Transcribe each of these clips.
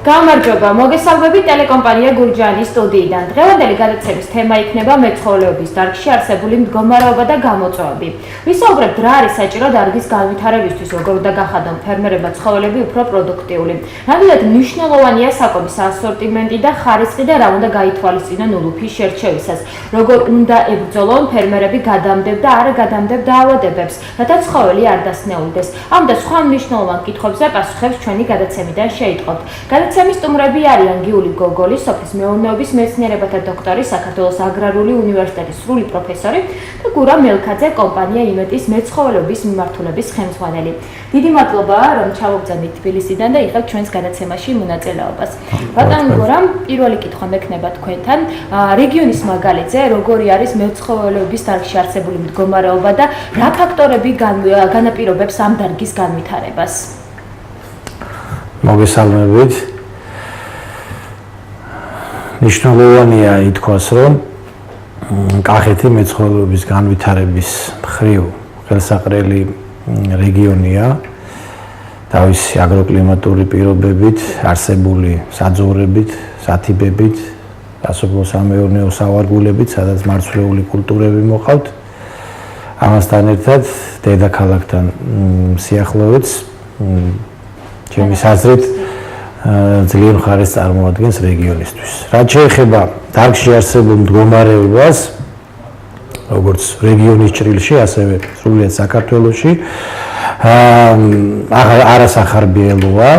გამარჯობა, მოგესალმებით ტელეკომპანია გურჯანის სტუდიიდან. დღევანდელი გადაცემის თემა იქნება მეცხოველეობის დარგში არსებული მდგომარეობა და გამოწვევები. ვისაუბრებთ რა არის საჭირო დარგის განვითარებისთვის, როგორ უნდა გახადონ ფერმერებმა ცხოველები უფრო პროდუქტიული. რამდენად მნიშვნელოვანია საკობის ასორტიმენტი და ხარისხი და რა უნდა გაითვალისწინონ ულუფის შერჩევისას. როგორ უნდა ებრძოლონ ფერმერები გადამდებ და არ გადამდებ დაავადებებს, რათა ცხოველი არ დასნეულდეს. ამ და სხვა მნიშვნელოვან კითხვებზე პასუხებს ჩვენი გადაცემიდან შეიტყობთ. გადაცემის სტუმრები არიან გიული, გოგოლი, სოფლის მეურნეობის მეცნიერებათა დოქტორი, საქართველოს აგრარული უნივერსიტეტის სრული პროფესორი და გურამ მელქაძე, კომპანია ინვეტის მეცხოველეობის მიმართულების ხელმძღვანელი. დიდი მადლობა, რომ ჩამოგზავნით თბილისიდან და იღებთ ჩვენს გადაცემაში მონაწილეობას. ბატონო გურამ, პირველი კითხვა მექნება თქვენთან. რეგიონის მაგალითზე, როგორი არის მეცხოველეობის დარგში არსებული მდგომარეობა და რა ფაქტორები განაპირობებს ამ დარგის განვითარებას? მოგესალმებით. მნიშვნელოვანია ითქვას, რომ კახეთი მეცხოველეობის განვითარების მხრივ ხელსაყრელი რეგიონია. თავისი აგროკლიმატური პირობებით, არსებული საძოვრებით, სათიბებით, სასოფლო-სამეურნეო სავარგულებით, სადაც მარცვლეული კულტურები მოყავთ. ამასთან ერთად დედაქალაქთან სიახლოვეც ჩემის აზრით ძლიერ მხარეს წარმოადგენს რეგიონისთვის. რაც შეეხება დარგში არსებულ მდგომარეობას, როგორც რეგიონის ჭრილში, ასევე სრულიად საქართველოში, არასახარბიელოა.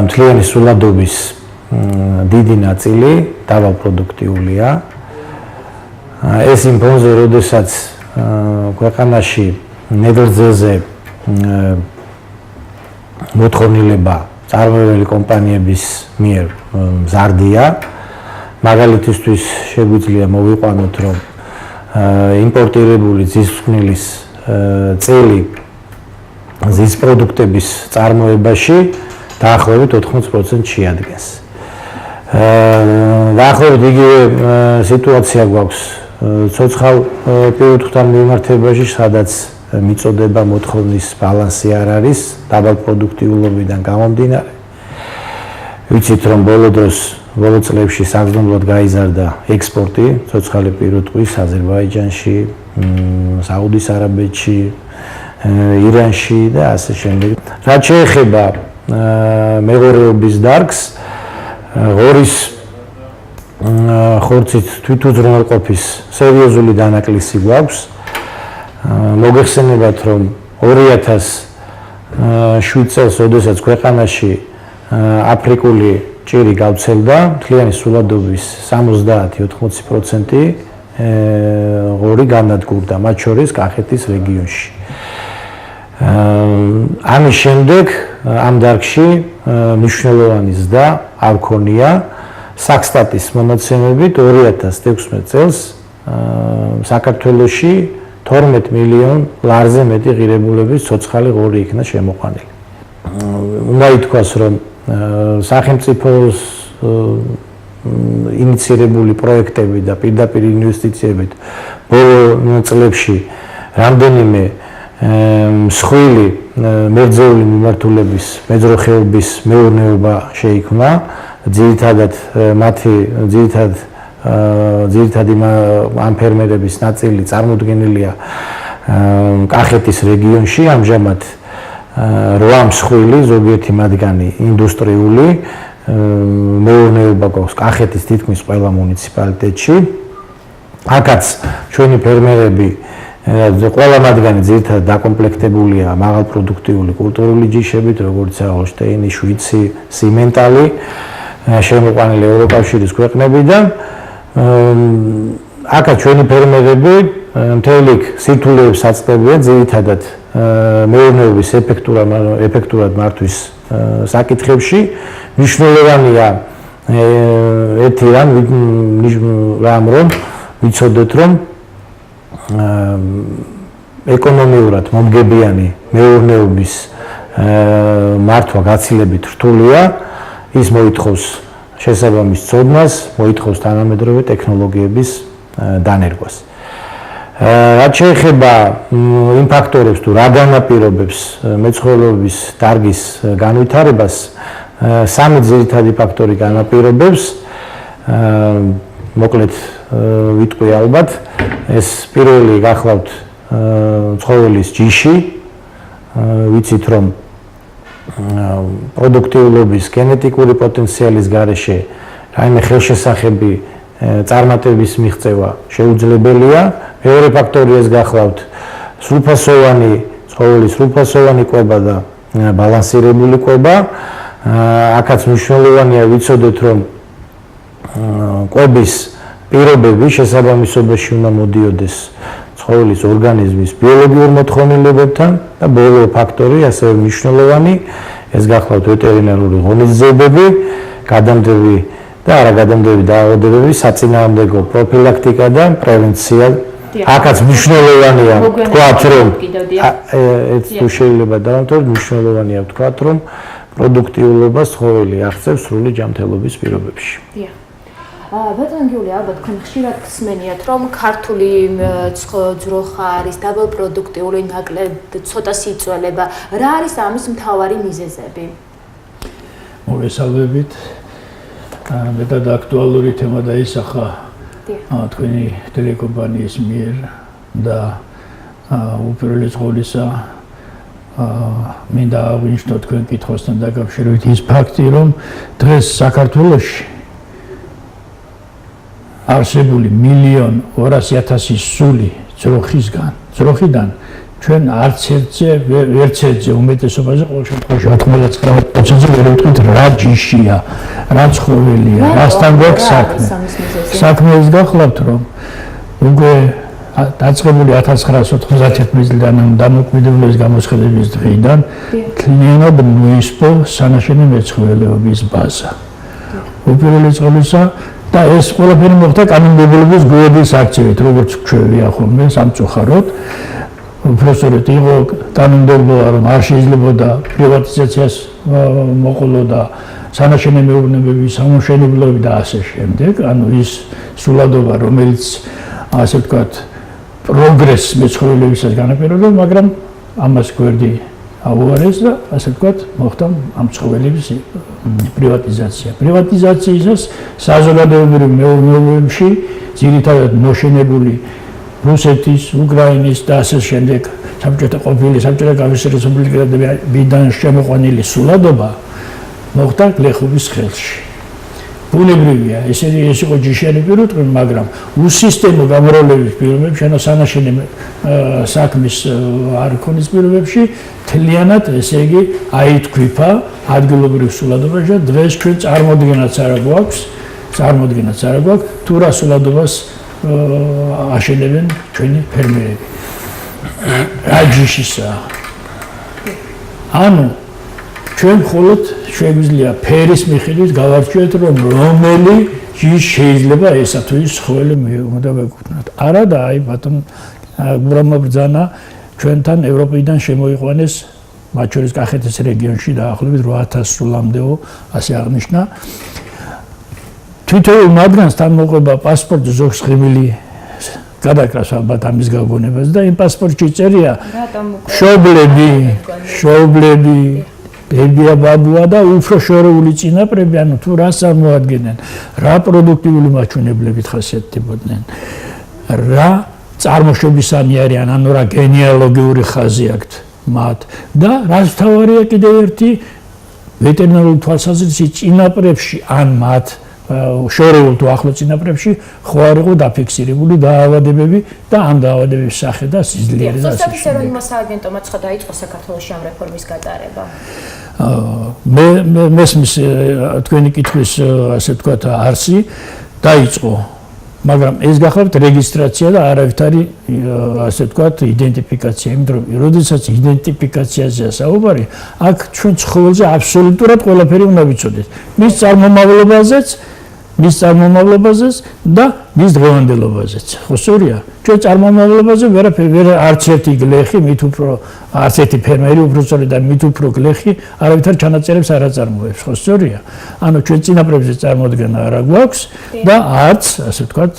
მთლიანი სულადობის დიდი ნაწილი დაბალპროდუქტიულია. ეს იმ ფონზე, როდესაც ქვეყანაში ნედლძეზე მოთხოვნილება წარმოებელი კომპანიების მიერ მზარდია. მაგალითისთვის შეგვიძლია მოვიყვანოთ, რომ იმპორტირებული ძისხმნილის წელი ზის პროდუქტების წარმოებაში დაახლოებით 80% შეადგენს. დაახლოებით იგივე სიტუაცია გვაქვს ცოცხალ პირუტყვთან მიმართებაში, სადაც მიწოდება მოთხოვნის ბალანსი არ არის დაბალპროდუქტიულობიდან გამომდინარე. ვიცით, რომ ბოლო წლებში საგრძნობლად გაიზარდა ექსპორტი ცოცხალი პირუტყვის აზერბაიჯანში, საუდის არაბეთში, ირანში და ასე შემდეგ. რაც შეეხება მეურნეობის დარგს, ღორის ხორცით თვითუზრუნველყოფის სერიოზული დანაკლისი გვაქვს. მოგეხსენებათ, რომ 2007 წელს, როდესაც ქვეყანაში აფრიკული ჭირი გავრცელდა, მთლიანი სულადობის 70-80% ღორი განადგურდა, მათ შორის კახეთის რეგიონში. ამის შემდეგ ამ დარგში მნიშვნელოვანი ზრდა არ ქონია. საქსტატის მონაცემებით 2016 წელს საქართველოში 12 მილიონ ლარზე მეტი ღირებულების ცოცხალი ღორი იქნა შემოყვანილი. უნდა ითქვას, რომ სახელმწიფოს ინიცირებული პროექტები და პირდაპირ ინვესტიციებით ბოლო წლებში რამდენიმე მსხვილი მებრძოლი მიმართულების მეძროხეობის მეურნეობა შეიქმნა. ძირითადად ამ ფერმერების ნაწილი წარმოდგენილია კახეთის რეგიონში. ამჟამად 8 მსხვილი, ზოგიერთი მათგანი ინდუსტრიული მეურნეობა გვაქვს კახეთის თითქმის ყველა მუნიციპალიტეტში. აქაც ჩვენი ფერმერები ყველა მათგანი ძირითადად დაკომპლექტებულია მაღალპროდუქტიული კულტურული ჯიშებით, როგორიცაა ჰოლშტეინი, შვიცი, სიმენტალი, შემოყვანილი ევროკავშირის ქვეყნებიდან. აქაც ჩვენი ფერმერები მთელი სირთულეებს აწყდებიან ძირითადად მეურნეობის ეფექტურად მართვის საკითხებში. მნიშვნელოვანია ერთი რამ, რომ ვიცოდეთ, რომ ეკონომიურად მომგებიანი მეურნეობის მართვა გაცილებით რთულია. ის მოითხოვს შესაბამის ცოდნას, მოითხოვს თანამედროვე ტექნოლოგიების დანერგვას. რაც შეეხება იმ ფაქტორებს, თუ რა განაპირობებს მეცხოველეობის დარგის განვითარებას, სამი ძირითადი ფაქტორი განაპირობებს, მოკლედ ვიტყვი ალბათ, ეს პირველი გახლავთ ცხოველის ჯიში, ვიცით რომ პროდუქტიულობის გენეტიკური პოტენციალის გარეშე რაიმე ხელშესახები წარმატების მიღწევა შეუძლებელია. მეორე ფაქტორი ეს გახლავთ სრულფასოვანი ცხოველის სრულფასოვანი კვება და ბალანსირებული კვება. აქაც მნიშვნელოვანია ვიცოდეთ რომ კვების პირობები შესაბამისობაში უნდა მოდიოდეს ცხოველის ორგანიზმის ბიოლოგიურ მოთხოვნილებებთან და ბოლო ფაქტორი ასევე მნიშვნელოვანი ეს გახლავთ ვეტერინარული ღონისძიებები, გადამდები და არაგადამდები დაავადებები, საწინააღმდეგო პროფილაქტიკა და პრევენცია. აქაც მნიშვნელოვანია ვთქვათ რომ ეს თუ შეიძლება დავამთავროთ, მნიშვნელოვანია ვთქვათ რომ პროდუქტიულობას ცხოველი აღწევს სრული ჯანმრთელობის პირობებში. ბატონ გიული, ალბათ თქვენ ხშირად გსმენიათ, რომ ქართული ძროხა არის დაბალპროდუქტიული, ნაკლებ ცოტა სიწველება. რა არის ამის მთავარი მიზეზები? მოგესალმებით. მეტად აქტუალური თემა დაისახა თქვენი ტელეკომპანიის მიერ და უპირველეს ყოვლისა მინდა აღვნიშნო თქვენ კითხვასთან დაკავშირებით ის ფაქტი, რომ დღეს საქართველოში არსებული 1,200,000 სული ძროხიდან ჩვენ არც ერთზე უმეტესობაზე ყოველ შემთხვევაში 99%-ზე ვერ ვიტყვით რა ჯიშია, რა ცხოველია, რასთან გვაქვს საქმე. საქმე ის გახლავთ, რომ უკვე დაწყებული 1991 წლიდან დამოუკიდებლობის გამოსხივების დღიდან მთლიანად მოისპო სანაშენე მეცხოველეობის ბაზა. უპირველეს ყოვლისა და ეს ყველაფერი მოხდა კანონმდებლობის გუების აქციებით, როგორც ჩვევია ხოლმე სამწუხაროდ. პროფესორი იყო კანონმდებლობა, რომ არ შეიძლებოდა პრივატიზაციას მოყოლოდა სანაშენე მეურნეობების სამშენებლოები და ასე შემდეგ. ანუ ის სულადობა, რომელიც ასე ვთქვათ პროგრესს მეცხოველებისას განაპირობებს, მაგრამ ამას გვერდი აუარეს და ასე ვთქვათ მოხდა ამ ცხოველების პრივატიზაცია. პრივატიზაციისას საზოგადოებრივ მეურნეობებში ძირითადად მოშენებული რუსეთის, უკრაინის და ასე შემდეგ საბჭოთა ყოფილი საბჭოთა კავშირის რესპუბლიკებიდან შემოყვანილი სულადობა მოხდა გლეხობის ხელში. ბუნებრივია, ეს იყო ჯიშიანი პირუტყვი, მაგრამ უსისტემო გამრავლების პირობებში, ანუ სანაშენე საქმის არ ქონის პირობებში მთლიანად, ესე იგი, აითქვიფა ადგილობრივ სულადობაში და დღეს ჩვენ წარმოდგენაც არ გვაქვს, თუ რა სულადობას აშენებენ ჩვენი ფერმერები. რა ჯიშისაა. ანუ ჩვენ მხოლოდ შეგვიძლია ფერის მიხედვით გავარჩიოთ, რომ რომელი ჯიში შეიძლება ესა თუ ის ცხოველი უნდა ვეკუთვნათ. არა და აი ბატონ გურამმა ბრძანა ჩვენთან ევროპიდან შემოიყვანეს, მათ შორის კახეთის რეგიონში დაახლოებით 8,000 სულამდეო, ასე აღნიშნა. თვითონ მათგანს თანმოყვება პასპორტი ზოგს ღიმილი გადაკრას ალბათ ამის გაგონებას და იმ პასპორტში წერია შობლები, ბებია, ბაბუა და უფრო შორეული წინაპრები, ანუ თუ რას წარმოადგენენ, რა პროდუქტიული მაჩვენებლებით ხასიათდებოდნენ, რა წარმოშობისანი არიან, ანუ რა გენეალოგიური ხაზი აქვთ მათ და რაც მთავარია კიდევ ერთი ვეტერინარული თვალსაზრისით წინაპრებში ან მათ შორეულ თუ ახლო წინაპრებში ხო არ იყო დაფიქსირებული დაავადებები და ამ დაავადებების სახე და სიძლიერე და ასე. სოფლის ეროვნულმა სააგენტომ აცხადა დაიწყო საქართველოში ამ რეფორმის გატარება. მე მესმის თქვენი კითხვის ასე ვთქვათ არსი დაიწყო, მაგრამ ეს გახლავთ რეგისტრაცია და არავითარი ასე ვთქვათ იდენტიფიკაცია, იმიტომ რომ როდესაც იდენტიფიკაციაზეა საუბარი, აქ ჩვენ ცხოველზე აბსოლუტურად ყველაფერი უნდა ვიცოდეთ. მის წარმომავლობაზეც და მის დღევანდელობაზეც. ხო სწორია? ჩვენ წარმომავლობაზე ვერაფერი არც ერთი გლეხი, მით უფრო არც ერთი ფერმერი უფრო სწორედ და მით უფრო გლეხი არავითარ ჩანაწერებს არ აწარმოებს. ხო სწორია? ანუ ჩვენ წინაპრებზე წარმოდგენა არ გვაქვს და არც ასე ვთქვათ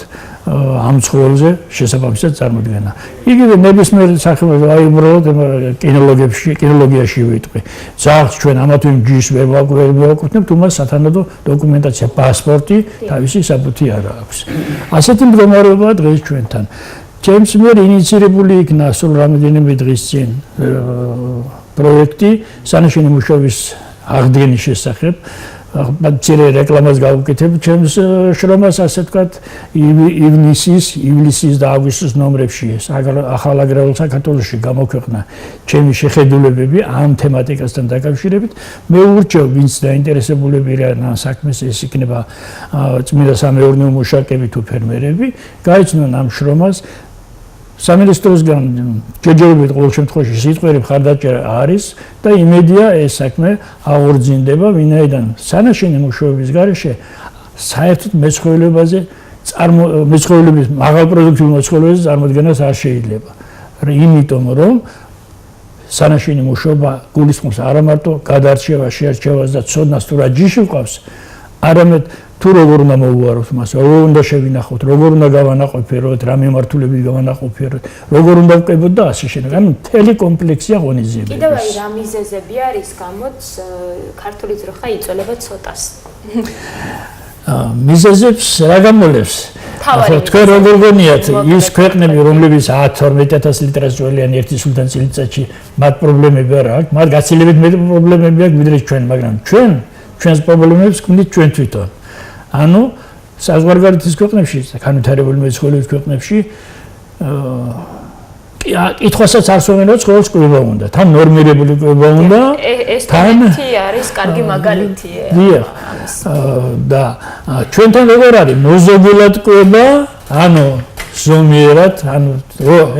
ამ ცხოველზე შესაბამისად წარმოდგენა. იგივე ნებისმიერ სახელმწიფო აი უბრალოდ კინოლოგიაში ვიტყვი. ძაღლს ჩვენ ამა თუ იმ ჯიშს ვერ ვაკუთვნებთ, თუმცა სათანადო დოკუმენტაცია, პასპორტი თავისი საბუთი არ აქვს. ასეთი მდგომარეობაა დღეს ჩვენთან. ჩემს მიერ ინიციირებული იქნა სულ რამდენიმე დღის წინ პროექტი სანაშენო მუშაობის აღდგენის შესახებ. მცირე რეკლამას გავუკეთებ ჩემს შრომას, ასე ვთქვათ, ივლისის და აგვისტოს ნომრებში ახალ აგრარულ საქართველოში გამოქვეყნა ჩემი შეხედულებები ამ თემატიკასთან დაკავშირებით. მე ურჩევ, ვინც დაინტერესებულები არიან საქმეს, ეს იქნება წმინდა სამეურნეო მუშაკები თუ ფერმერები, გაიცნონ ამ შრომას. სამინისტროსგან ჯერჯერობით ყოველ შემთხვევაში სიტყვები მხარდაჭერა არის და იმედია ეს საქმე აღორძინდება, ვინაიდან სანაშენო მუშაობის გარეშე საერთოდ მეცხოველებაზე მეცხოველების მაღალპროდუქტიულ მეცხოველების წარმოდგენას არ შეიძლება. იმიტომ რომ სანაშენო მუშაობა გულისხმობს არა მარტო გადარჩევას, შეარჩევას და ცოდნას თუ რა ჯიში ვყავს, არამედ თუ როგორ უნდა მოუვაროთ მას, როგორ უნდა შევინახოთ, როგორ უნდა გავანაყოფიეროთ, რა მიმართულებით გავანაყოფიეროთ, როგორ უნდა ვკებოთ და ასე შემდეგ. ანუ მთელი კომპლექსია ღონისძიებების. კიდევ აი რა მიზეზები არის გამოც ქართული ძროხა იწოლება ცოტას. მიზეზებს რა გამოლევს? ახლა თქვენ როგორ გონიათ ის ქვეყნები, რომლებიც 10-12,000 ლიტრას ძველიან ერთი სულთან წელიწადში, მათ პრობლემები არ აქვს, მათ გაცილებით მეტი პრობლემები აქვს ვიდრე ჩვენ, მაგრამ ჩვენს პრობლემებს გვქონდით ჩვენ თვითონ. ანუ საზღვარგარეთის ქვეყნებში, განვითარებული მეცხოველეობის ქვეყნებში კითხვასაც არ სვამენ, რომ ცხოველს კვება უნდა, თან ნორმირებული კვება უნდა. ეს თემი არის კარგი მაგალითი. დიახ. და ჩვენთან როგორ არის? მოზოგულად კვება, ანუ ზომიერად, ანუ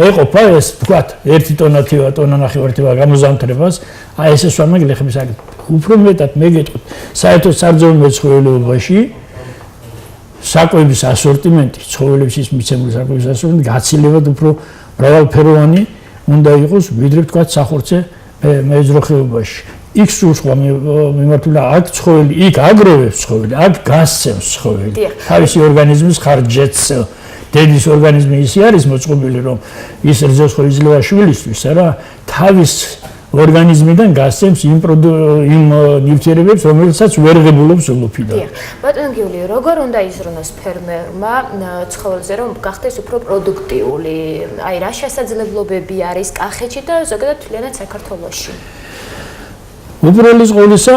ეყოფა ეს, ვთქვათ, 1 ტონათივა, ტონა ნახევართივა გამოზამთრებას, აი ესე სვამენ გლეხების აგრეთ. უფრო მეტად მე გეტყვით, საერთოდ სარძოვო მეცხოველეობაში საკვების ასორტიმენტი, ცხოველებშიც მიცემული საკვების ასორტიმენტი გაცილებით უფრო მრავალფეროვანი უნდა იყოს, ვიდრე ვთქვათ სახორცე მეძროხეობაში. იქ სულ სხვა მიმართულება, აქ ცხოველი, იქ აგროვებს ცხოველი, აქ გასცემს ცხოველი. თავისი ორგანიზმის ხარჯეთს. დედის ორგანიზმი ისე არის მოწყობილი, რომ ის რძევს ხო იძლევა შვილისთვის, არა, თავის ორგანიზმიდან გასცემს იმ ნივთიერებებს, რომელსაც ვერ ღებულობს ულუფიდან. ბატონო გიული, როგორ უნდა იზრუნოს ფერმერმა ცხოველზე, რომ გახდეს უფრო პროდუქტიული? აი რა შესაძლებლობები არის კახეთში და ზოგადად მთლიანად საქართველოში? უპირველეს ყოვლისა,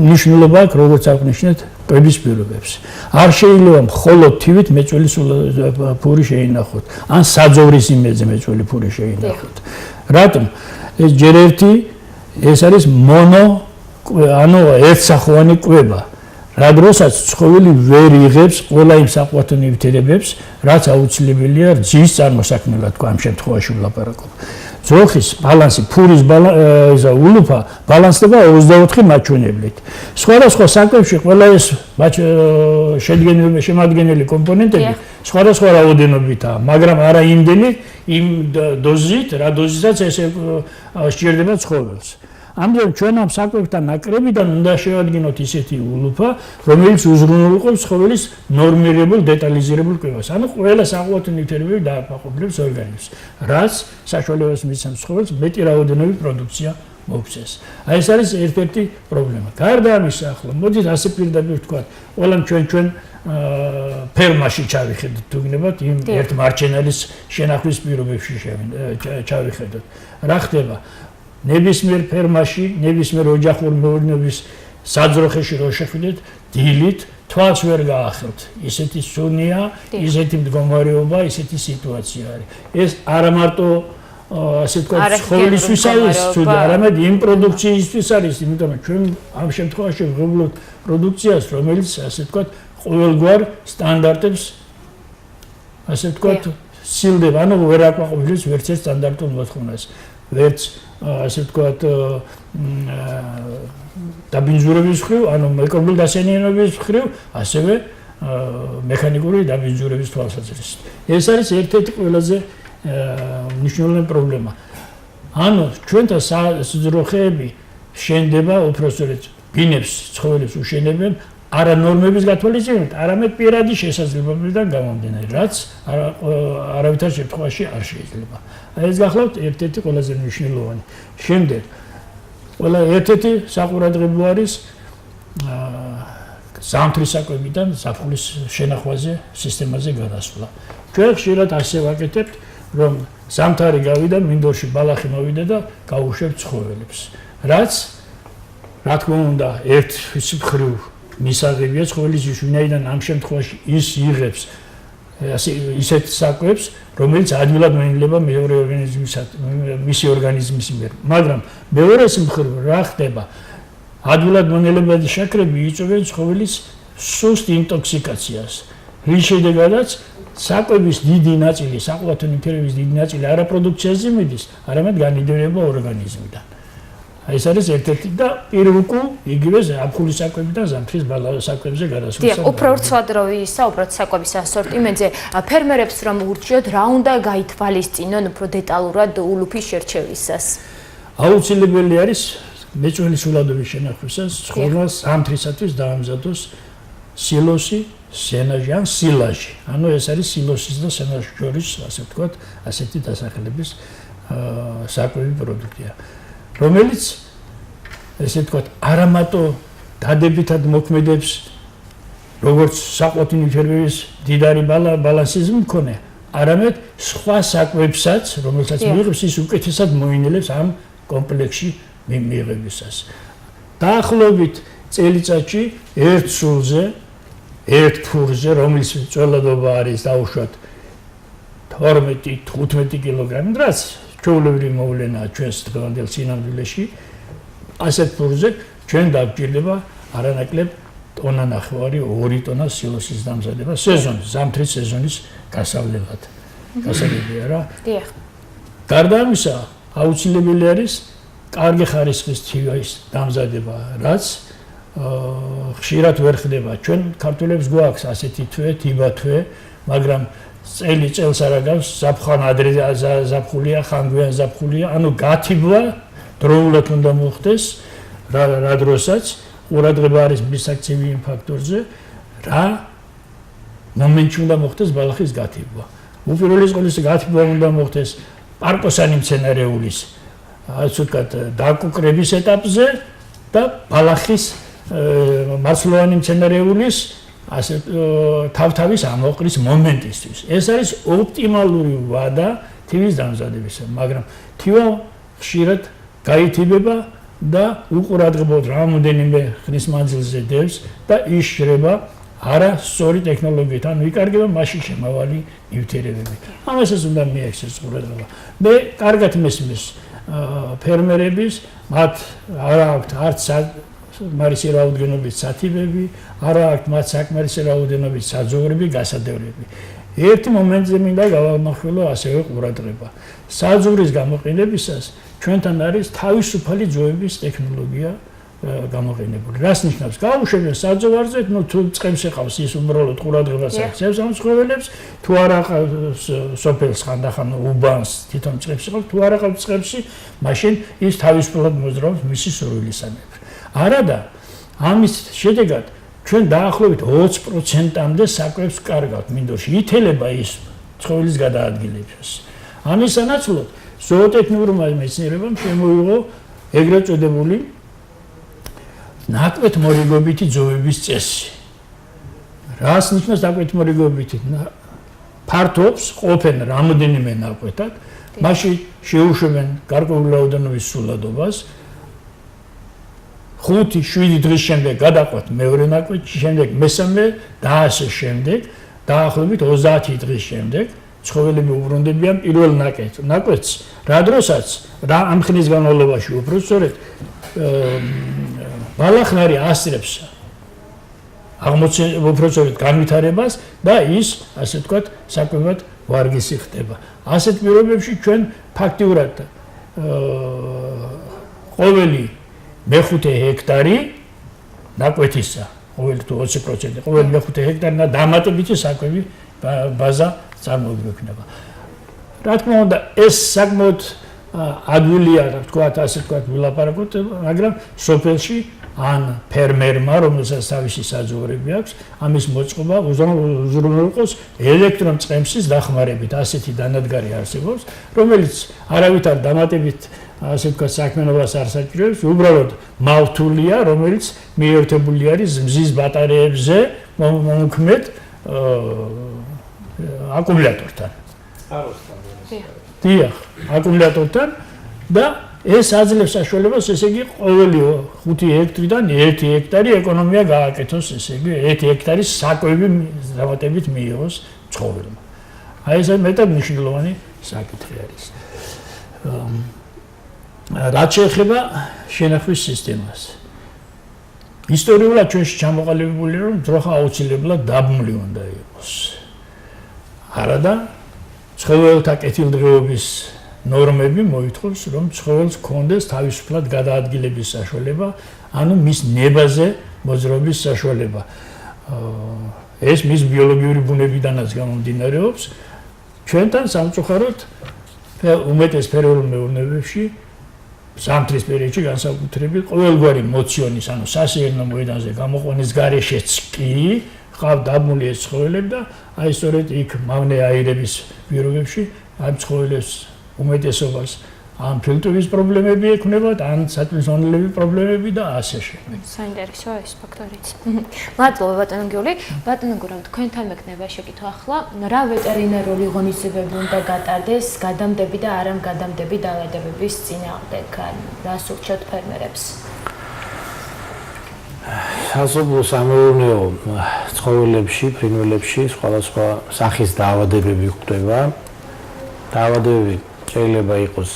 მნიშვნელობა აქვს, როგორც აღნიშნეთ, კვების პირობებს. არ შეიძლება მხოლოდ თივით მეწველი ფური შეინახოთ, ან საძოვრის იმედზე მეწველი ფური შეინახოთ. რატომ? ეს ჯერ ერთი, ეს არის ანუ ერთსახოვანი კვება. რა დროსაც ცხოველი ვერ იღებს ყველა იმ საყვათო ნივთიერებებს, რაც აუცილებელია რძის წარმოსაქმნელად, თქვა ამ შემთხვევაში ვლაპარაკობ. ძროხის ბალანსი, ფურის ულუფა ბალანსდება 24 მაჩვენებლით. სხვადასხვა საკვებში ყველა ეს შემადგენელი კომპონენტები სხვადასხვა რაოდენობითაა, მაგრამ არა იმდენი იმ დოზით, რა დოზითაც ეს სჭირდება ცხოველს. ამიტომ ჩვენ ამ საკვებთან ნაკრებიდან უნდა შევადგინოთ ისეთი ულუფა, რომელიც უზრუნველყოფს ცხოველის ნორმირებულ, დეტალიზირებულ კვებას. ანუ ყველა საყვათო ნივთიერებები დააკმაყოფილებს ორგანიზმს, რაც საშუალებას მისცემს ცხოველს მეტი რაოდენობით პროდუქცია მოგვცეს. აი ეს არის ერთ-ერთი პრობლემა. გარდა ამისა, ახლა მოდით ასე პირდაპირ ვთქვათ, ყველამ ჩვენ ფერმაში ჩავიხედოთ, თუ გნებათ იმ ერთ მარჩენელის შენახვის პირობებში ჩავიხედოთ. რა ხდება? ნებისმიერ ფერმაში, ნებისმიერ ოჯახურ მეურნეობის საძროხეში რო შეხვიდეთ, დილით თვალს ვერ გაახელთ. ისეთი სუნია, ისეთი მდგომარეობა, ისეთი სიტუაცია არის. ეს არა მარტო ასე ვთქვათ, ცხოველისთვის არის ცუდი, არამედ იმ პროდუქციისთვის არის, იმიტომ რომ ჩვენ ამ შემთხვევაში ვღებულობთ პროდუქციას, რომელიც ასე ვთქვათ, ყოველგვარ სტანდარტებს ასე ვთქვათ, სილდება, ანუ ვერ აკმაყოფილებს ვერც ერთ სტანდარტულ მოთხოვნას. ვერც ასე ვთქვათ დაბინძურების მხრივ, ანუ მიკრობიულ დასენიანობის მხრივ, ასევე მექანიკური დაბინძურების თვალსაზრისით. ეს არის ერთ-ერთი ყველაზე მნიშვნელოვანი პრობლემა. ანუ ჩვენთან საძროხეები შენდება, უпростоრეთ ბინებს, ცხოველებს უშენებენ არა ნორმების გათვალისწინებით, არამედ პირადი შესაძლებლობებიდან გამომდინარე, რაც არავითარ შემთხვევაში არ შეიძლება. ეს გახლავთ ერთ-ერთი ყველაზე მნიშვნელოვანი. შემდეგ ყველა ერთ-ერთი საყურადღებო არის ზამთრის საკვებიდან ზაფხულის შენახვაზე სისტემაზე გადასვლა. ჩვენ ხშირად ასე ვაკეთებთ, რომ ზამთარი გავიდა, მინდორში ბალახი მოვიდა და გაუშვებთ ცხოველებს. რაც რა თქმა უნდა, ერთ მხრივ მისაღებია ცხოველის ვინაიდან ამ შემთხვევაში ის იღებს ისეთ საკვებს, რომელიც ადვილად მოინლება მეორე მისი ორგანიზმის მიერ. მაგრამ მეორე მხრივ რა ხდება? ადვილად მონელებადი შაქრები იწვევენ ცხოველის სუსტ ინტოქსიკაციას. რის შედეგადაც საკვების დიდი ნაწილი, საყოველთაო ნივთიერების დიდი ნაწილი არა პროდუქციაზე მიდის, არამედ განიდება ორგანიზმიდან. ეს არის ერთ-ერთი და პირველ იგივე ზაფხულის საკვებიდან ზამთრის საკვებზე გადასვლას. დიახ, უფრო რთულად რო ვისაუბროთ საკვების ასორტიმენტზე, ფერმერებს რომ ურჩიოთ, რა უნდა გაითვალისწინონ უფრო დეტალურად ულუფის შერჩევისას? აუცილებელი არის მეწვევის ულადობის შენახვისას ცხოველს ზამთრისათვის დაამზადოს სილოსი, სენაჟი ან სილაჟი. ანუ ეს არის სილოსის და სენაჟის შორის, ასე ვთქვათ, ასეთი დასახელების საკვები პროდუქტია. რომელიც ესე ვთქვათ, არამატო დადებითად მოქმედებს როგორც საყოველთაო ნივთიერების დიდარი ბალანსის მქონე, არამედ სხვა საკვებსაც, რომელსაც მიიღებს, ის უკეთესად მოინელებს ამ კომპლექსში მიიღებისას. დაახლოებით წელიწადში ერთ სულზე, ერთ ფურზე, რომლის წველადობა არის დაუშვათ 12-15 კილოგრამი, რაც ჩვეულებრივი მოვლენაა ჩვენს დღევანდელ სინამდვილეში, ასეთ ფურზე ჩვენ დაგჭირდება არანაკლებ ტონა ნახევარი, 2 ტონა სილოსის დამზადება სეზონის, ზამთრის სეზონის გასავლელად. გასაგებია რა. დიახ. გარდა ამისა, აუცილებელი არის კარგი ხარისხის თივაის დამზადება, რაც ხშირად ვერ ხდება. ჩვენ ქართველებს გვაქვს ასეთი თვე, თიბა თვე, მაგრამ წელს არ აგავს, ზაფხან ადრე ზაფხულია, ხანგვიან ზაფხულია, ანუ გათიბვა დროულად უნდა მოხდეს, რა დროსაც ყურადღება არის მისაქცევი იმ ფაქტორზე, რა მომენტში უნდა მოხდეს ბალახის გათიბვა. უპირველეს ყოვლისა გათიბვა უნდა მოხდეს პარკოსანი მცენარეულის, ასე ვთქვათ, დაკუკრების ეტაპზე და ბალახის მარცვლოვანი მცენარეულის ასე თავთავის ამოყრის მომენტისთვის. ეს არის ოპტიმალური ვადა თივის დამზადებისა, მაგრამ თივა ხშირად გაითიბება და უყურადღებოდ რამოდენიმე ხნის მანძილზე დევს და იშრება არასწორი ტექნოლოგიით, ანუ იკარგება მასში შემავალი ნივთიერებები. ამასაც უნდა მიექცეს ყურადღება. მე კარგად მესმის ფერმერების, მათ არ აქვთ არც საკმარისი რაოდენობით სათიბები, არა აქვთ მათ საკმარისი რაოდენობით საძოვრები, გასადევრები. ერთი მომენტზე მინდა გავამახვილო ასევე ყურადღება. საძოვრის გამოყენებისას ჩვენთან არის თავისუფალი ძოვების ტექნოლოგია გამოყენებული. რას ნიშნავს? გაუშვებენ საძოვარზე, თუ წყემს ეყავს ის უბრალოდ ყურადღებას აქცევს ამ ცხოველებს, თუ არ აყავს სოფელს ხანდახან უბანს თვითონ წყებს ეყავს, თუ არ აყავს წყებში, მაშინ ის თავისუფლად მოძრაობს მისი სრულისამებრ. არადა ამის შედეგად ჩვენ დაახლოებით 20%-მდე საკვებს კარგავთ მინდორში. ითელება ის ცხოველის გადაადგილებას. ამის სანაცვლოდ ზოოტექნიკურმა მეცნიერებამ შემოიღო ეგრეთ წოდებული ნაკვეთ მორიგობითი ძოვების წესი. რას ნიშნავს ნაკვეთ მორიგობითი? ფართობს ყოფენ რამოდენიმე ნაკვეთად, მაშინ შეუშვებენ გარკვეული რაოდენობის სულადობას. 5-7 დღის შემდეგ გადაყვათ მეორე ნაკვეთში, შემდეგ მესამე და ასე შემდეგ, დაახლოებით 30 დღის შემდეგ ცხოველები უბრუნდებიან პირველ ნაკვეთს, რა დროსაც რა ამ ხნის განმავლობაში უბრალოდ ბალახნარი ასწრებს უბრალოდ განვითარებას და ის, ასე ვთქვათ, საკვებად ვარგისი ხდება. ასეთ პირობებში ჩვენ ფაქტიურად ყოველი მეხუთე ჰექტარი ნაკვეთისა, ყოველი თუ 20%, ყოველი მეხუთე ჰექტარი და დამატებითი საკვები ბაზა წარმოგვექნება. რა თქმა უნდა, ეს საკმაოდ ადვილია რა თქვა ასე თქვა ვილაპარაკოთ, მაგრამ სოფელში ან ფერმერმა, რომელსაც თავისი საძოვრები აქვს, ამის მოწყობა უზრუნველყოს ელექტრომწყემსის დახმარებით. ასეთი დანადგარი არსებობს, რომელიც არავითარ დამატებით ასე ვთქვათ საქმიანობას არ საჭიროებს, უბრალოდ მავთულია, რომელიც მიერთებული არის მზის ბატარეებზე მომქმედ აკუმულატორთან. დიახ, აკუმულატორთან და ეს აძლევს საშუალებას, ესე იგი, ყოველი 5 ჰექტრიდან 1 ჰექტარი ეკონომია გააკეთოს, ესე იგი, 1 ჰექტარის საკვები დამატებით მიიღოს ცხოველმა. აი ეს მეტად მნიშვნელოვანი საკითხი არის. რაც შეეხება შენახვის სისტემას. ისტორიულად ჩვენში ჩამოყალიბებული რომ ძროხა აუცილებლად დაბმული უნდა იყოს. არადა ცხოველთა კეთილდღეობის ნორმები მოითხოვს, რომ ცხოველს ჰქონდეს თავისუფლად გადაადგილების საშუალება, ანუ მის ნებაზე მოძრაობის საშუალება. ეს მის ბიოლოგიური ბუნებიდანაც გამომდინარეობს. ჩვენთან სამწუხაროდ უმეტეს სფერულ მეურნეობებში ზამთრის პერიოდში განსაკუთრებით ყოველგვარი მოციონის, ანუ სასეირნო მოედანზე გამოყვანის გარეშეც კი ყავ დაბმული ეს ცხოველები და აი სწორედ იქ მავნე აირების პირობებში ამ ცხოველებს უმეტესობას ამ ფილტვების პრობლემები ექნებათ, ან საწვისონლების პრობლემები და ასე შემდეგ. საინტერესოა ეს ფაქტორიც. მადლობა ბატონო გიული. ბატონო გურამ, თქვენთან მექნება შეკითხვა ახლა, რა ვეტერინარული ღონისძიებები უნდა გატარდეს გადამდები და არამგადამდები დაავადებების წინააღმდეგ? რა სურჩათ ფერმერებს? სასოფლო-სამეურნეო ცხოველებში, ფრინველებში სხვადასხვა სახის დაავადებები გვხვდება. დაავადებები შეიძლება იყოს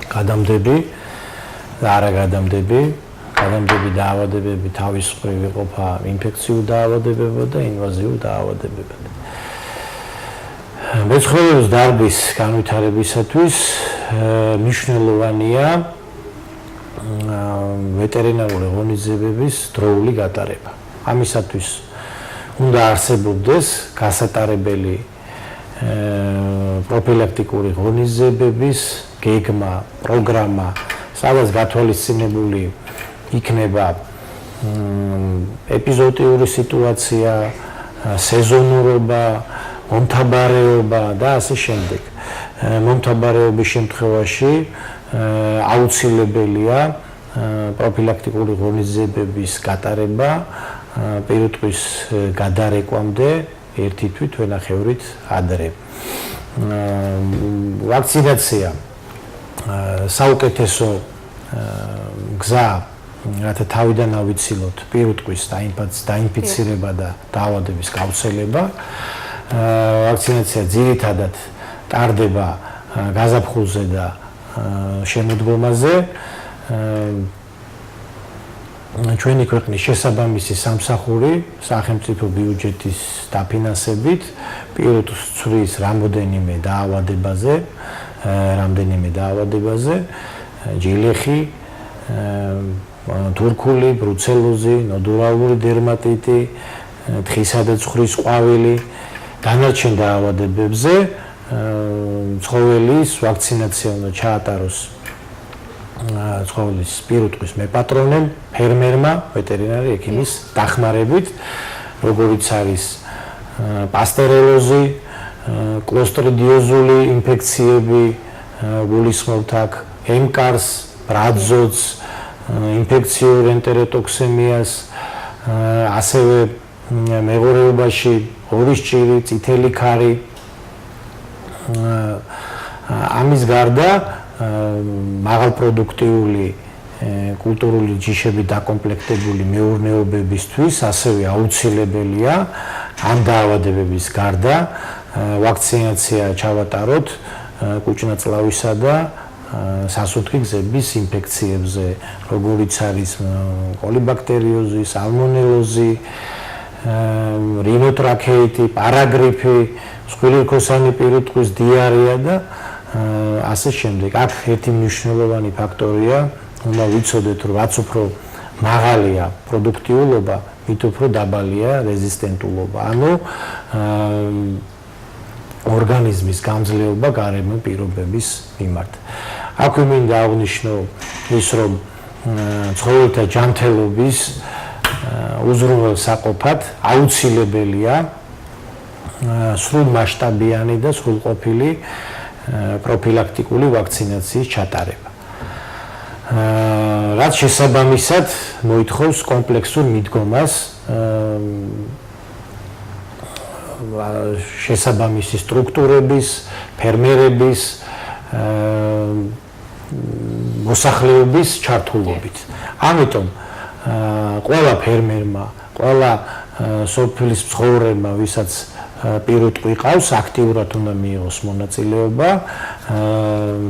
გადამდები და არაგადამდები. გადამდები დაავადებები თავის მხრივ იყოფა ინფექციურ დაავადებებად და ინვაზიურ დაავადებებად. მეცხოველეობის დარგის განვითარებისათვის მნიშვნელოვანია ვეტერინარული ღონისძიებების დროული გატარება. ამისათვის უნდა არსებობდეს გასატარებელი პროფილაქტიკური ღონისძიებების გეგმა, პროგრამა, სადაც გათვალისწინებული იქნება ეპიზოდიური სიტუაცია, სეზონურობა, მომთაბარეობა და ასე შემდეგ. მომთაბარეობის შემთხვევაში აუცილებელია პროფილაქტიკური ღონისძიებების გატარება პირუტყვის გადარეკვამდე ერთი თვით ვენახევრით ადრე. ვაქცინაცია საუკეთესო გზა, რათა თავიდან ავიცილოთ პირუტყვის დაინფიცირება და დაავადების გავრცელება. ვაქცინაცია ძირითადად ტარდება გაზაფხულზე და შემოდგომაზე. ჩვენი ქვეყნის შესაბამისი სამსახური სახელმწიფო ბიუჯეტის დაფინანსებით პირუტყვის ცვლის რამდენიმე დაავადებაზე, ჯილეხი, თურქული, ბრუცელოზი, ნოდულარული დერმატიტი, თხისა და ცხვრის ყვავილი, დანარჩენ დაავადებებზე ცხოველის ვაქცინაცია უნდა ჩაატაროს ცხოველის პირუტყვის მეპატრონემ, ფერმერმა, ვეტერინარი ექიმის დახმარებით, როგორიც არის პასტერელოზი, კლოსტრიდიოზული ინფექციები, გულისხმობთ აქ ემკარს, ბრაძოც, ინფექციურ ენტეროტოქსემიას, ასევე მეურნეობაში ორის ჭირი, წითელი ქარი. ამის გარდა მაღალპროდუქტიული კულტურული ჯიშებით დაკომპლექტებული მეურნეობებისთვის ასევე აუცილებელია ამ დაავადებების გარდა ვაქცინაცია ჩავატაროთ კუჭნაწლავისა და სასუნთქი გზების ინფექციებზე, როგორიც არის კოლიბაქტერიოზი, სალმონელოზი, რინოტრაქეიტი, პარაგრიფი, მსხვილირქოსანი პირუტყვის დიარეა და ასე შემდეგ. აქ ერთი მნიშვნელოვანი ფაქტორია, უნდა ვიცოდეთ, რომ რაც უფრო მაღალია პროდუქტიულობა, მით უფრო დაბალია რეზისტენტულობა, ანუ ორგანიზმის გამძლეობა გარემო პირობების მიმართ. აქვე მინდა აღვნიშნო ის, რომ ცხოველთა ჯანმრთელობის უზრუნველსაყოფად აუცილებელია სრულმასშტაბიანი და სრულყოფილი პროფილაქტიკული ვაქცინაციის ჩატარება. რაც შესაბამისად მოითხოვს კომპლექსურ მიდგომას შესაბამისი სტრუქტურების, ფერმერების, მოსახლეობის ჩართულობით. ამიტომ ყველა ფერმერმა, ყველა სოფლის მცხოვრებმა, ვისაც პირუტყვი ყავს, აქტიურად უნდა მიიღოს მონაწილეობა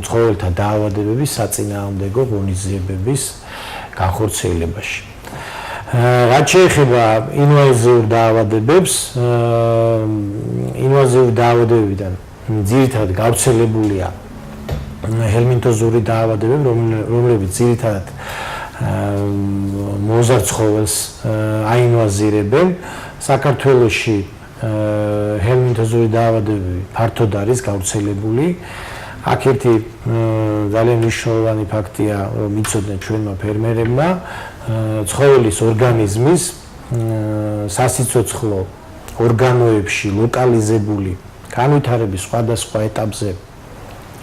ცხოველთა დაავადებების საწინააღმდეგო ღონისძიებების განხორციელებაში. რაც შეეხება ინვაზიურ დაავადებებს, ინვაზიურ დაავადებებიდან ძირითადად გავრცელებულია ჰელმინთოზური დაავადებები, რომლებიც ძირითადად მოზარდ ცხოველს აინვაზირებენ. საქართველოში ჰელმინთოზური დაავადებები ფართოდ არის გავრცელებული. აქ ერთი ძალიან მნიშვნელოვანი ფაქტია, რომ იცოდნენ ჩვენმა ფერმერებმა, ცხოველის ორგანიზმის სასიცოცხლო ორგანოებში ლოკალიზებული განვითარების სხვადასხვა ეტაპზე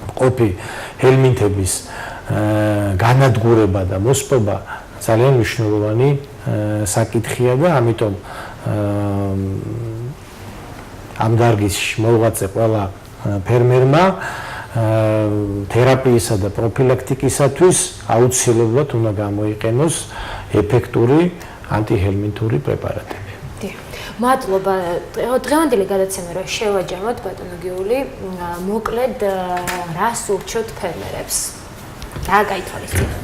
მყოფი ჰელმინთების განადგურება და მოსპობა ძალიან მნიშვნელოვანი საკითხია და ამიტომ ამ დარგისში მოღვაწე ყველა ფერმერმა თერაპიისა და პროფილაქტიკისათვის აუცილებლად უნდა გამოიყენოს ეფექტური ანტიჰელმინთური პრეპარატები. მადლობა. დღევანდელი გადაცემა რა შევაჯამოთ ბატონო გიული, მოკლედ რას ურჩევთ ფერმერებს? რა გაითვალისწინებთ?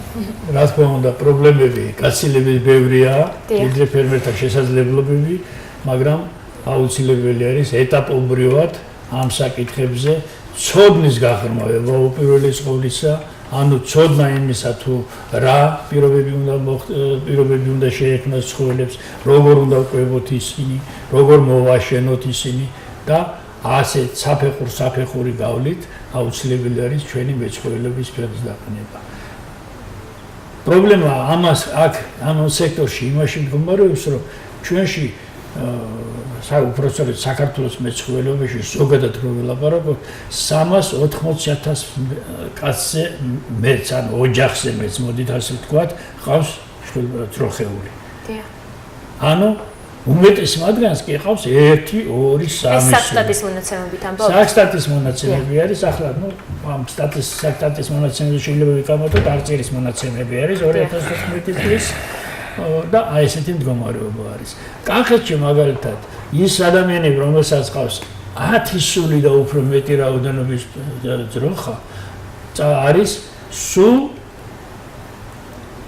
რა თქმა უნდა, პრობლემები, გაცილებით ბევრია, კიდევ ფერმერთა შესაძლებლობები, მაგრამ აუცილებელი არის ეტაპობრივად ამ საკითხებზე ცოდნის გაღრმავება უპირველეს ყოვლისა, ანუ ცოდნა იმისა თუ რა პირობები უნდა შეექმნას ცხოველებს, როგორ უნდა ვკვებოთ ისინი, როგორ მოვაშენოთ ისინი და ასე საფეხური გავლით აუცილებელი არის ჩვენი მეცხოველეობის ფერმის დაყენება. პრობლემა ამას აქ ამ სექტორში იმაში მდგომარეობს, რომ ჩვენში უпростоრეთ საქართველოს მეცხოველეობაში ზოგადად რო ველაპარაკობ 380,000 კაცზე მეც ან ოჯახზე მეც მოდით ასე ვთქვათ ყავს ძროხეული. ანუ უმეტეს მათგანს კი ყავს 1, 2, 3. საქსტატის მონაცემებით ამბობთ? საქსტატის მონაცემები არის, ახლა ამ საქსტატის მონაცემები შეიძლება ვიკამათოთ, არწირის მონაცემები არის 2014 წლის და აი ესეთი მდგომარეობა არის. კახეთში მაგალითად ის ადამიანები, რომელსაც ყავს 10 სული და უფრო მეტი რაოდენობის ძროხა, არის სულ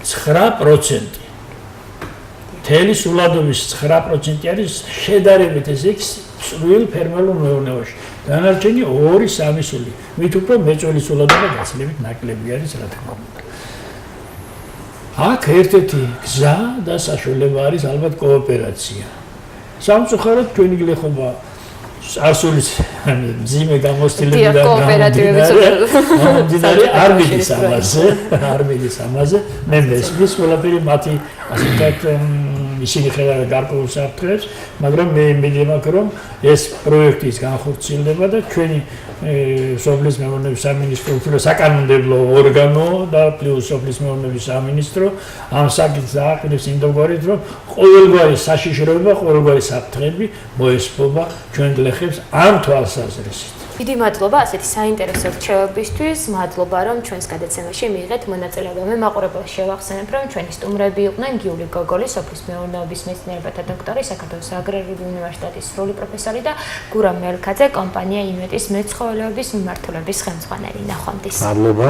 9%. თელი სულადობის 9% არის შედარებით ეს სრულ ფერმერულ მეურნეობაში. დანარჩენი 2-3 სული. მით უფრო მეწველი სულადობა გაცილებით ნაკლები არის, რა თქმა უნდა. აქ ერთ-ერთი გზა და საშუალება არის ალბათ კოოპერაცია. სამწუხაროდ ჩვენი გლეხობა არსულის მძიმე გამოცდილებიდან გამომდინარე არ მიდის ამაზე, მე მესმის ყველაფერი მათი ასე ვთქვათ ისინი ხედავენ გარკვეულ საფრთხეებს, მაგრამ მე იმედი მაქვს, რომ ეს პროექტის განხორციელება და ჩვენი სოფლის მეურნეობის სამინისტრო უფრო საკანონმდებლო ორგანო და პლუს სოფლის მეურნეობის სამინისტრო ამ საკითხს აყენებს იმდენგვარით, რომ ყოველგვარი საშიშროება, ყოველგვარი საფრთხეები მოესპობა ჩვენ გლეხებს ამ თვალსაზრისით. დიდი მადლობა ასეთი საინტერესო რჩევებისთვის. მადლობა რომ ჩვენს გადაცემაში მიიღეთ მონაწილეობა. მე მაყურებელს შევახსენებ, რომ ჩვენი სტუმრები იყვნენ გიული გოგოლი, სოფლის მეურნეობის მეცნიერებათა დოქტორი, საქართველოს აგრარული უნივერსიტეტის სრული პროფესორი და გურამ მელქაძე, კომპანია ინვეტის მეცხოველეობის მიმართულების ხელმძღვანელი. ნახვამდის. მადლობა.